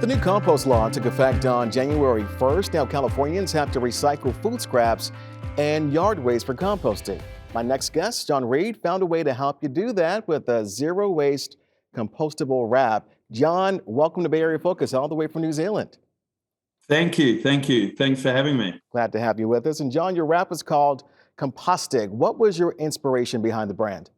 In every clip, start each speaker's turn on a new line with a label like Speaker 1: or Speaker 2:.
Speaker 1: The new compost law took effect on January 1st. Now, Californians have to recycle food scraps and yard waste for composting. My next guest, Jon Reed, found a way to help you do that with a zero-waste compostable wrap. Jon, welcome to Bay Area Focus, all the way from New Zealand.
Speaker 2: Thank you. Thanks for having me.
Speaker 1: Glad to have you with us. And Jon, your wrap is called Compostic. What was your inspiration behind the brand?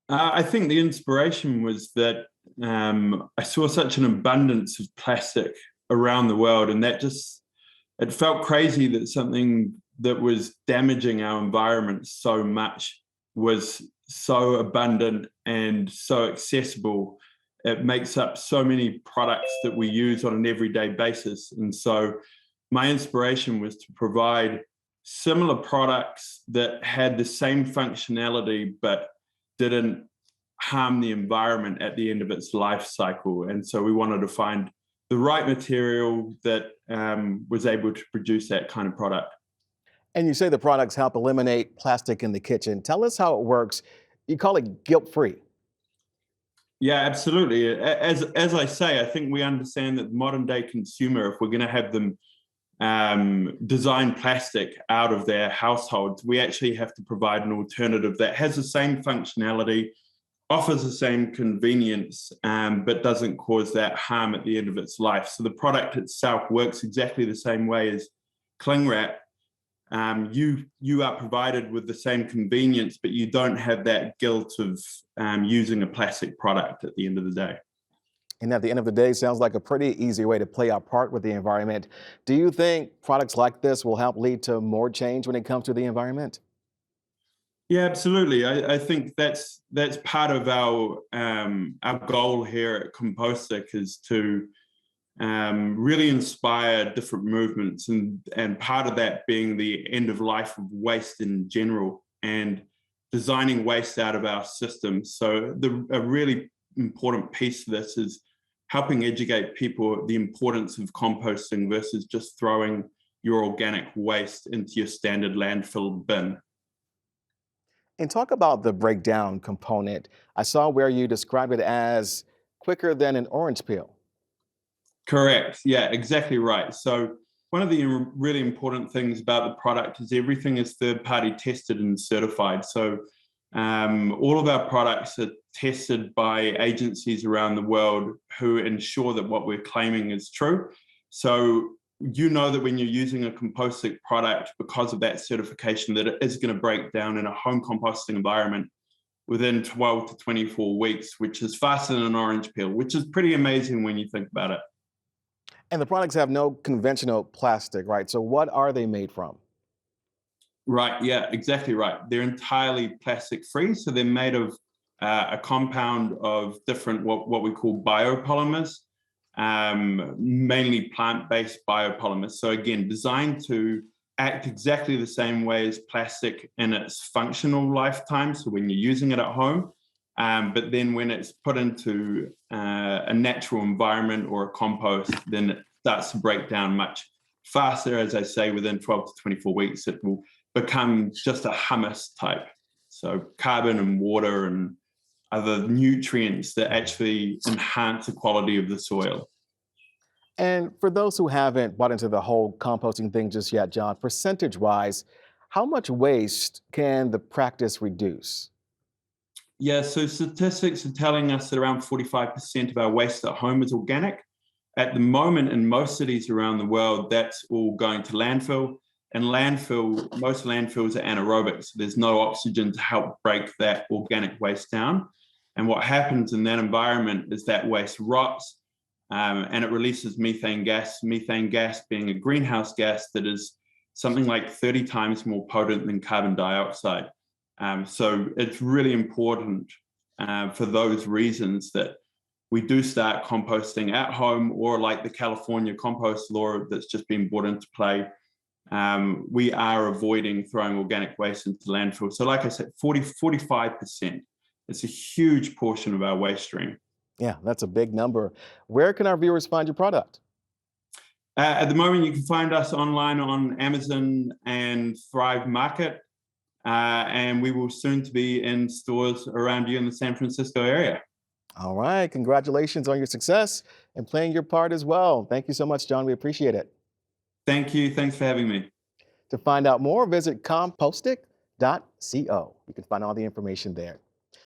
Speaker 2: I think the inspiration was that I saw such an abundance of plastic around the world, and it felt crazy that something that was damaging our environment so much was so abundant and so accessible. It makes up so many products that we use on an everyday basis. And so my inspiration was to provide similar products that had the same functionality but didn't harm the environment at the end of its life cycle. And so we wanted to find the right material that was able to produce that kind of product.
Speaker 1: And you say the products help eliminate plastic in the kitchen. Tell us how it works. You call it guilt-free.
Speaker 2: Yeah, absolutely. As I say, I think we understand that the modern day consumer, if we're going to have them design plastic out of their households, we actually have to provide an alternative that has the same functionality, offers the same convenience, but doesn't cause that harm at the end of its life. So the product itself works exactly the same way as cling wrap. You are provided with the same convenience, but you don't have that guilt of using a plastic product at the end of the day.
Speaker 1: And at the end of the day, sounds like a pretty easy way to play our part with the environment. Do you think products like this will help lead to more change when it comes to the environment?
Speaker 2: Yeah, absolutely. I think that's part of our goal here at Compostic is to really inspire different movements, and part of that being the end of life of waste in general and designing waste out of our systems. So a really important piece of this is helping educate people the importance of composting versus just throwing your organic waste into your standard landfill bin.
Speaker 1: And talk about the breakdown component. I saw where you described it as quicker than an orange peel.
Speaker 2: Correct. Yeah, exactly right. So one of the really important things about the product is everything is third-party tested and certified. So all of our products are tested by agencies around the world who ensure that what we're claiming is true. So you know that when you're using a Compostic product, because of that certification, that it is going to break down in a home composting environment within 12 to 24 weeks, which is faster than an orange peel, which is pretty amazing when you think about it.
Speaker 1: And the products have no conventional plastic, right? So what are they made from?
Speaker 2: Right, yeah, exactly right. They're entirely plastic free. So they're made of a compound of different, what we call biopolymers, mainly plant-based biopolymers. So again, designed to act exactly the same way as plastic in its functional lifetime. So when you're using it at home, but then when it's put into a natural environment or a compost, then it starts to break down much faster. As I say, within 12 to 24 weeks, it will become just a humus type. So carbon and water and other nutrients that actually enhance the quality of the soil.
Speaker 1: And for those who haven't bought into the whole composting thing just yet, Jon, percentage-wise, how much waste can the practice reduce?
Speaker 2: Yeah, so statistics are telling us that around 45% of our waste at home is organic. At the moment, in most cities around the world, that's all going to landfill. And most landfills are anaerobic, so there's no oxygen to help break that organic waste down. And what happens in that environment is that waste rots and it releases methane gas being a greenhouse gas that is something like 30 times more potent than carbon dioxide. So it's really important for those reasons that we do start composting at home, or like the California compost law that's just been brought into play. We are avoiding throwing organic waste into landfill. So like I said, 45%. It's a huge portion of our waste stream.
Speaker 1: Yeah, that's a big number. Where can our viewers find your product?
Speaker 2: At the moment, you can find us online on Amazon and Thrive Market. And we will soon to be in stores around you in the San Francisco area.
Speaker 1: All right. Congratulations on your success and playing your part as well. Thank you so much, John. We appreciate it.
Speaker 2: Thank you. Thanks for having me.
Speaker 1: To find out more, visit compostic.co. You can find all the information there.